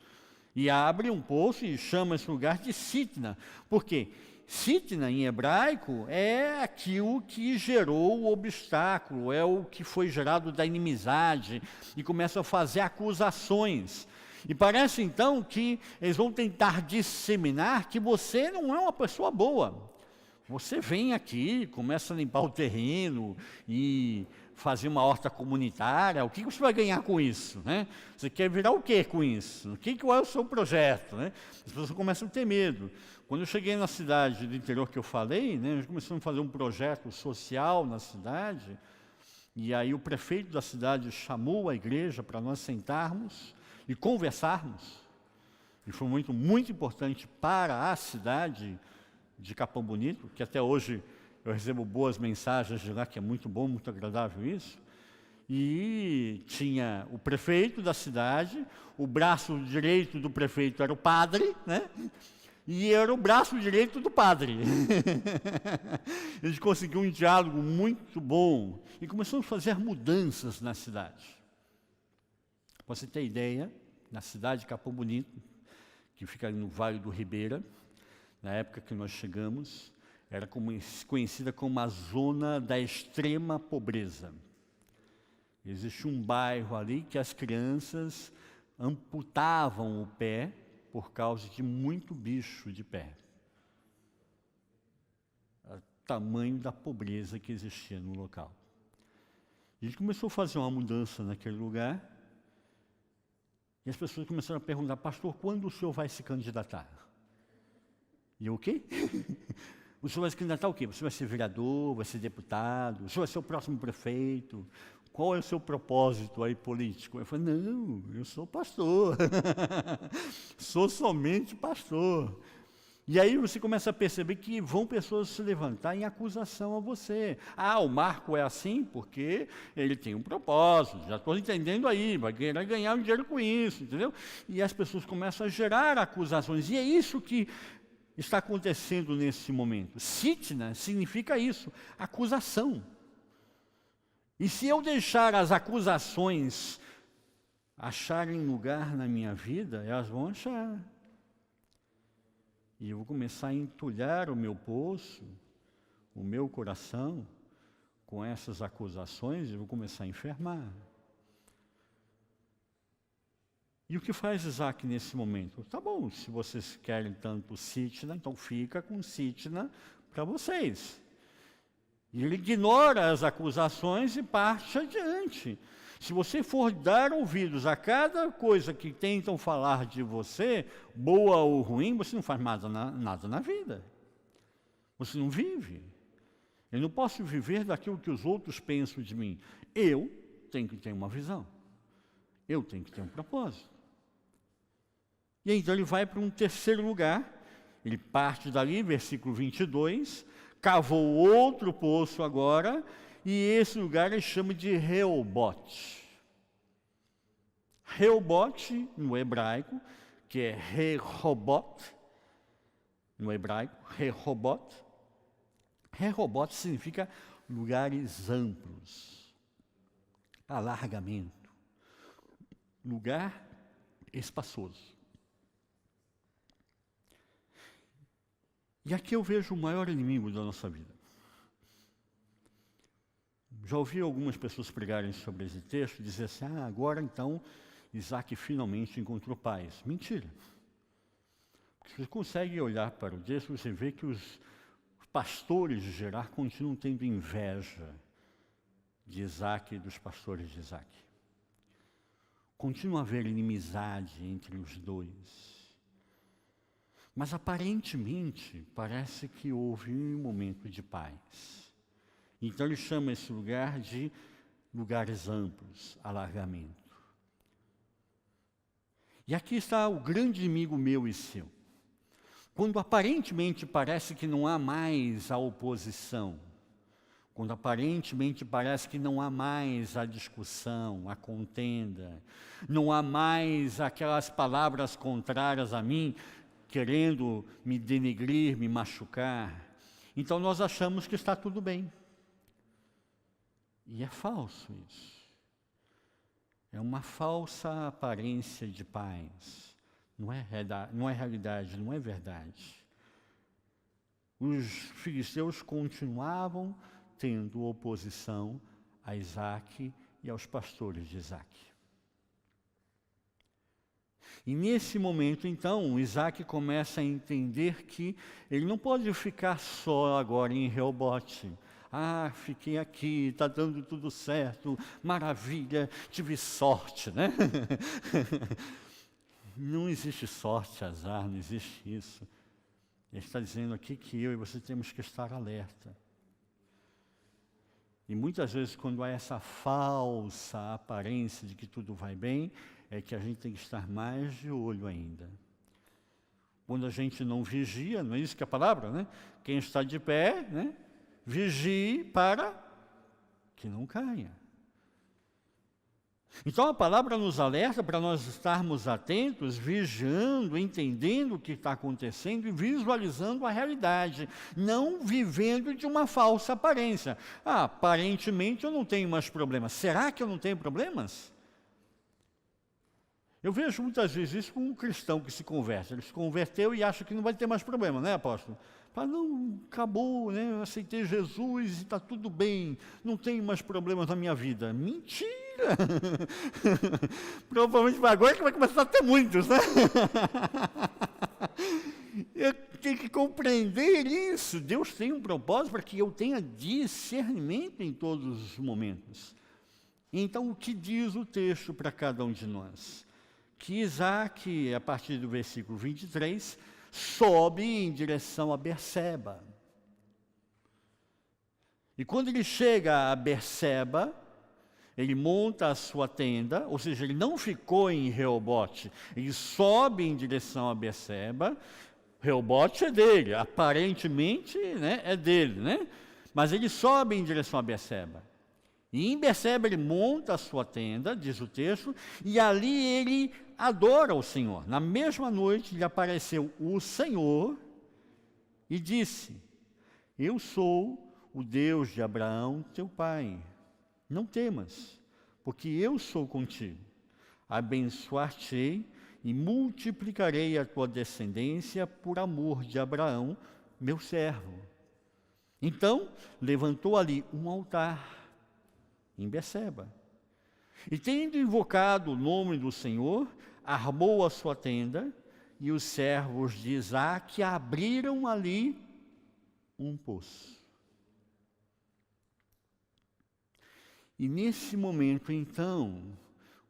E abre um poço e chama esse lugar de Sitna. Por quê? Sitna, em hebraico, é aquilo que gerou o obstáculo, é o que foi gerado da inimizade, e começa a fazer acusações. E parece, então, que eles vão tentar disseminar que você não é uma pessoa boa. Você vem aqui, começa a limpar o terreno e fazer uma horta comunitária, o que você vai ganhar com isso, né? Você quer virar o quê com isso? Qual é o seu projeto, né? As pessoas começam a ter medo. Quando eu cheguei na cidade do interior que eu falei, né, nós começamos a fazer um projeto social na cidade, e aí o prefeito da cidade chamou a igreja para nós sentarmos e conversarmos, e foi muito, muito importante para a cidade de Capão Bonito, que até hoje eu recebo boas mensagens de lá, que é muito bom, muito agradável isso. E tinha o prefeito da cidade, o braço direito do prefeito era o padre, né? E era o braço direito do padre. A gente conseguiu um diálogo muito bom e começamos a fazer mudanças na cidade. Para você ter ideia, na cidade de Capão Bonito, que fica ali no Vale do Ribeira, na época que nós chegamos, era conhecida como a zona da extrema pobreza. Existia um bairro ali que as crianças amputavam o pé por causa de muito bicho de pé. O tamanho da pobreza que existia no local. A gente começou a fazer uma mudança naquele lugar, e as pessoas começaram a perguntar: pastor, quando o senhor vai se candidatar? E eu, o quê? O senhor vai se candidatar o quê? Você vai ser vereador, vai ser deputado, o senhor vai ser o próximo prefeito? Qual é o seu propósito aí político? Eu falei: não, eu sou pastor. Sou somente pastor. E aí você começa a perceber que vão pessoas se levantar em acusação a você. Ah, o Marco é assim porque ele tem um propósito, já estou entendendo aí, vai querer ganhar um dinheiro com isso, entendeu? E as pessoas começam a gerar acusações, e é isso que está acontecendo nesse momento. Sitna significa isso, acusação. E se eu deixar as acusações acharem lugar na minha vida, elas vão achar. E eu vou começar a entulhar o meu poço, o meu coração, com essas acusações, e vou começar a enfermar. E o que faz Isaac nesse momento? Tá bom, se vocês querem tanto Sitna, então fica com Sitna para vocês. E ele ignora as acusações e parte adiante. Se você for dar ouvidos a cada coisa que tentam falar de você, boa ou ruim, você não faz nada na vida. Você não vive. Eu não posso viver daquilo que os outros pensam de mim. Eu tenho que ter uma visão. Eu tenho que ter um propósito. E então ele vai para um terceiro lugar. Ele parte dali, versículo 22, cavou outro poço agora, e esse lugar ele chama de Reobote. Reobote, no hebraico, que é Rehoboth, no hebraico, Rehoboth. Rehoboth significa lugares amplos, alargamento, lugar espaçoso. E aqui eu vejo o maior inimigo da nossa vida. Já ouvi algumas pessoas pregarem sobre esse texto e dizer assim: agora então Isaac finalmente encontrou paz. Mentira. Porque você consegue olhar para o texto e você vê que os pastores de Gerar continuam tendo inveja de Isaac e dos pastores de Isaac. Continua a haver inimizade entre os dois. Mas aparentemente parece que houve um momento de paz. Então ele chama esse lugar de lugares amplos, alargamento. E aqui está o grande inimigo meu e seu. Quando aparentemente parece que não há mais a oposição, quando aparentemente parece que não há mais a discussão, a contenda, não há mais aquelas palavras contrárias a mim, querendo me denegrir, me machucar, então nós achamos que está tudo bem. E é falso isso. É uma falsa aparência de paz. Não é realidade, não é verdade. Os filisteus continuavam tendo oposição a Isaac e aos pastores de Isaac. E nesse momento, então, Isaac começa a entender que ele não pode ficar só agora em Reobote. Ah, fiquei aqui, está dando tudo certo, maravilha, tive sorte, né? Não existe sorte, azar, não existe isso. Ele está dizendo aqui que eu e você temos que estar alerta. E muitas vezes, quando há essa falsa aparência de que tudo vai bem, é que a gente tem que estar mais de olho ainda. Quando a gente não vigia, não é isso que é a palavra, né? Quem está de pé, né? Vigie para que não caia. Então a palavra nos alerta para nós estarmos atentos, vigiando, entendendo o que está acontecendo e visualizando a realidade, não vivendo de uma falsa aparência. Ah, aparentemente eu não tenho mais problemas. Será que eu não tenho problemas? Eu vejo muitas vezes isso com um cristão que se converte. Ele se converteu e acha que não vai ter mais problema, né, apóstolo? Fala, não, acabou, né? Eu aceitei Jesus e está tudo bem, não tenho mais problemas na minha vida. Mentira! Provavelmente agora que vai começar a ter muitos, né? Eu tenho que compreender isso. Deus tem um propósito para que eu tenha discernimento em todos os momentos. Então, o que diz o texto para cada um de nós? Que Isaac, a partir do versículo 23, sobe em direção a Berseba. E quando ele chega a Berseba, ele monta a sua tenda, ou seja, ele não ficou em Reobote, ele sobe em direção a Berseba. Reobote é dele, aparentemente, né, é dele, né? Mas ele sobe em direção a Berseba. E em Berseba ele monta a sua tenda, diz o texto, e ali ele adora o Senhor. Na mesma noite lhe apareceu o Senhor e disse: eu sou o Deus de Abraão, teu pai. Não temas, porque eu sou contigo. Abençoar-te-ei e multiplicarei a tua descendência por amor de Abraão, meu servo. Então levantou ali um altar em Berseba. E tendo invocado o nome do Senhor, armou a sua tenda, e os servos de Isaac abriram ali um poço. E nesse momento, então,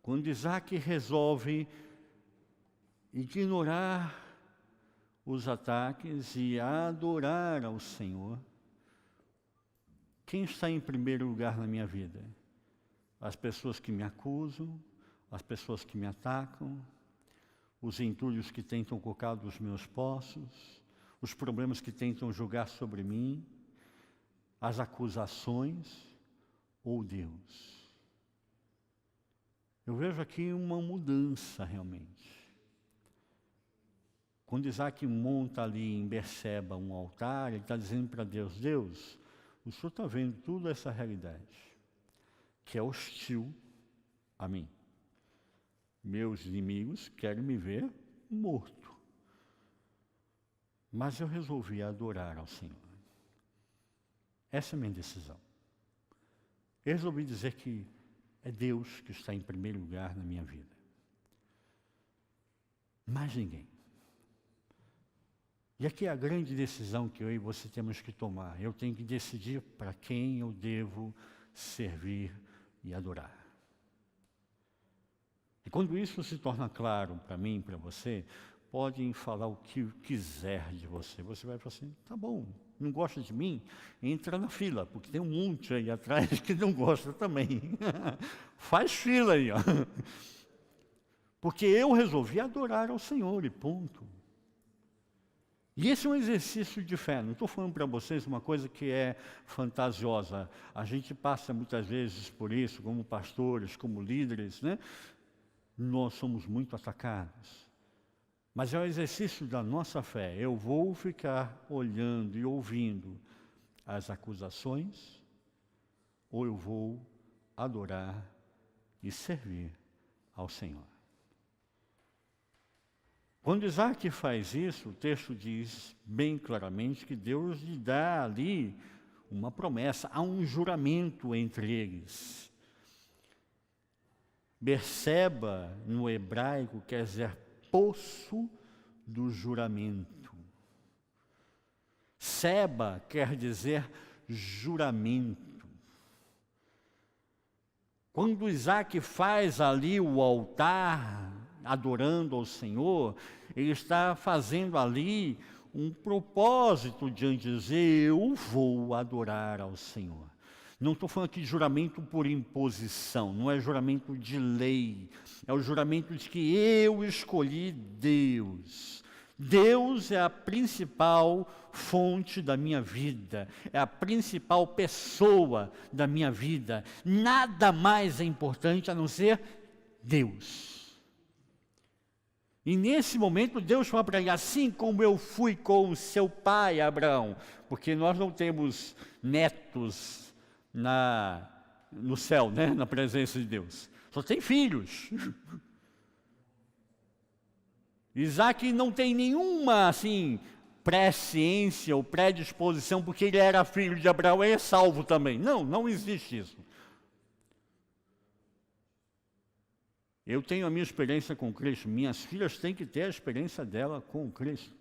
quando Isaac resolve ignorar os ataques e adorar ao Senhor, quem está em primeiro lugar na minha vida? As pessoas que me acusam, as pessoas que me atacam, os entulhos que tentam colocar dos meus poços, os problemas que tentam julgar sobre mim, as acusações ou Deus? Eu vejo aqui uma mudança realmente. Quando Isaac monta ali em Berseba um altar, ele está dizendo para Deus: Deus, o Senhor está vendo toda essa realidade que é hostil a mim. Meus inimigos querem me ver morto. Mas eu resolvi adorar ao Senhor. Essa é a minha decisão. Eu resolvi dizer que é Deus que está em primeiro lugar na minha vida. Mais ninguém. E aqui é a grande decisão que eu e você temos que tomar. Eu tenho que decidir para quem eu devo servir e adorar. E quando isso se torna claro para mim, para você, podem falar o que quiser de você. Você vai falar assim: tá bom, não gosta de mim? Entra na fila, porque tem um monte aí atrás que não gosta também. Faz fila aí, ó. Porque eu resolvi adorar ao Senhor e ponto. E esse é um exercício de fé. Não estou falando para vocês uma coisa que é fantasiosa. A gente passa muitas vezes por isso, como pastores, como líderes, né? Nós somos muito atacados. Mas é um exercício da nossa fé. Eu vou ficar olhando e ouvindo as acusações, ou eu vou adorar e servir ao Senhor. Quando Isaac faz isso, o texto diz bem claramente que Deus lhe dá ali uma promessa, há um juramento entre eles. Berseba, no hebraico, quer dizer poço do juramento. Seba quer dizer juramento. Quando Isaac faz ali o altar, adorando ao Senhor, ele está fazendo ali um propósito de dizer: eu vou adorar ao Senhor. Não estou falando aqui de juramento por imposição, não é juramento de lei, é o juramento de que eu escolhi Deus. Deus é a principal fonte da minha vida, é a principal pessoa da minha vida. Nada mais é importante a não ser Deus. E nesse momento Deus fala para ele: assim como eu fui com o seu pai Abraão, porque nós não temos netos no céu, né, na presença de Deus, só tem filhos. Isaac não tem nenhuma, assim, presciência ou predisposição, porque ele era filho de Abraão, ele é salvo também. Não, não existe isso. Eu tenho a minha experiência com Cristo, minhas filhas têm que ter a experiência dela com Cristo.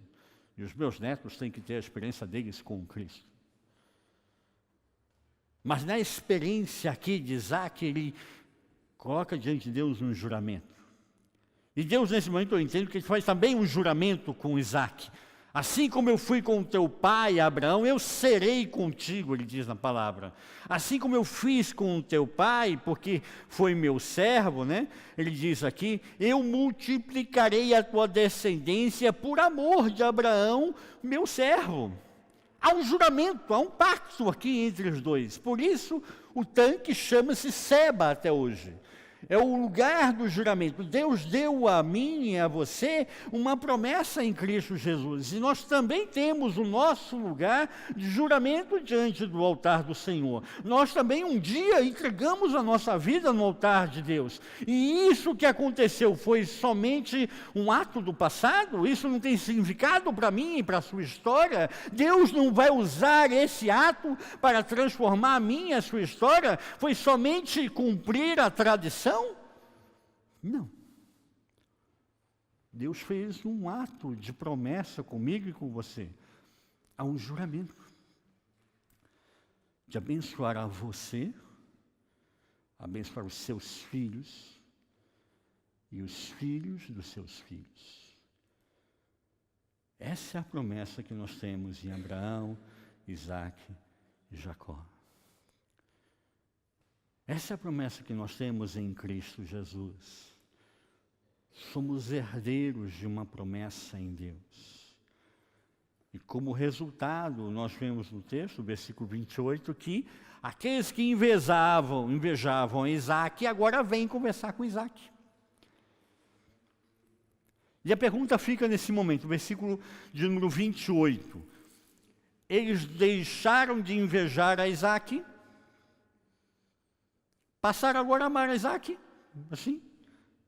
E os meus netos têm que ter a experiência deles com Cristo. Mas na experiência aqui de Isaac, ele coloca diante de Deus um juramento. E Deus, nesse momento, eu entendo que ele faz também um juramento com Isaac. Assim como eu fui com teu pai, Abraão, eu serei contigo, ele diz na palavra. Assim como eu fiz com o teu pai, porque foi meu servo, né? Ele diz aqui: eu multiplicarei a tua descendência por amor de Abraão, meu servo. Há um juramento, há um pacto aqui entre os dois. Por isso, o tanque chama-se Seba até hoje. É o lugar do juramento. Deus deu a mim e a você uma promessa em Cristo Jesus. E nós também temos o nosso lugar de juramento diante do altar do Senhor. Nós também um dia entregamos a nossa vida no altar de Deus. E isso que aconteceu foi somente um ato do passado? Isso não tem significado para mim e para a sua história? Deus não vai usar esse ato para transformar a minha e a sua história? Foi somente cumprir a tradição? Não. Deus fez um ato de promessa comigo e com você. Há um juramento de abençoar a você, abençoar os seus filhos e os filhos dos seus filhos. Essa é a promessa que nós temos em Abraão, Isaac e Jacó. Essa é a promessa que nós temos em Cristo Jesus. Somos herdeiros de uma promessa em Deus. E como resultado, nós vemos no texto, versículo 28, que aqueles que invejavam Isaac, agora vêm conversar com Isaac. E a pergunta fica nesse momento, versículo de número 28. Eles deixaram de invejar a Isaac? Passaram agora a amar Isaac? Assim?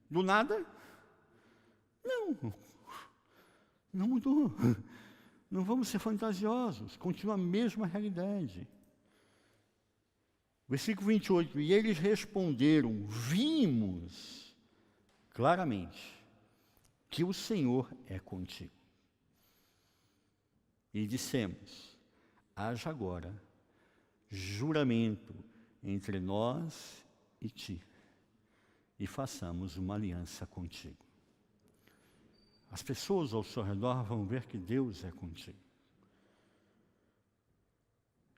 Do nada? Não. Não mudou. Não vamos ser fantasiosos. Continua a mesma realidade. Versículo 28. E eles responderam: vimos claramente que o Senhor é contigo. E dissemos: haja agora juramento entre nós e ti, e façamos uma aliança contigo. As pessoas ao seu redor vão ver que Deus é contigo.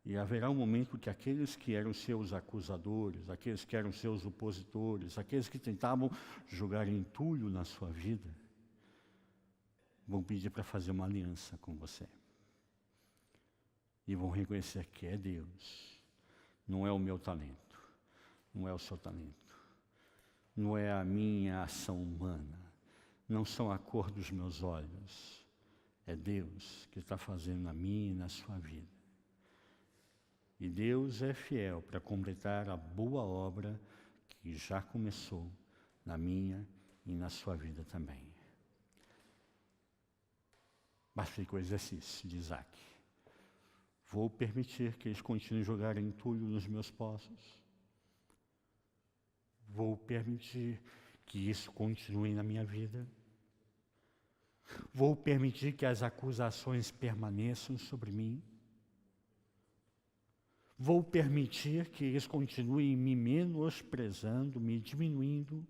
E haverá um momento que aqueles que eram seus acusadores, aqueles que eram seus opositores, aqueles que tentavam jogar entulho na sua vida, vão pedir para fazer uma aliança com você. E vão reconhecer que é Deus. Não é o meu talento, não é o seu talento, não é a minha ação humana, não são a cor dos meus olhos, é Deus que está fazendo na minha e na sua vida. E Deus é fiel para completar a boa obra que já começou na minha e na sua vida também. Mas fica o exercício de Isaac. Vou permitir que eles continuem a jogar entulho nos meus poços. Vou permitir que isso continue na minha vida. Vou permitir que as acusações permaneçam sobre mim? Vou permitir que eles continuem me menosprezando, me diminuindo?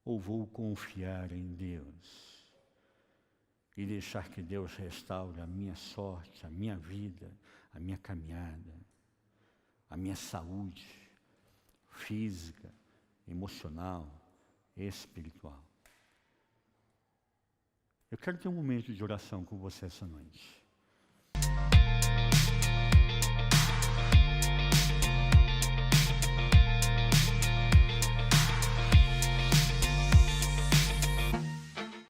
Ou vou confiar em Deus e deixar que Deus restaure a minha sorte, a minha vida, a minha caminhada, a minha saúde física, emocional, espiritual? Eu quero ter um momento de oração com você essa noite.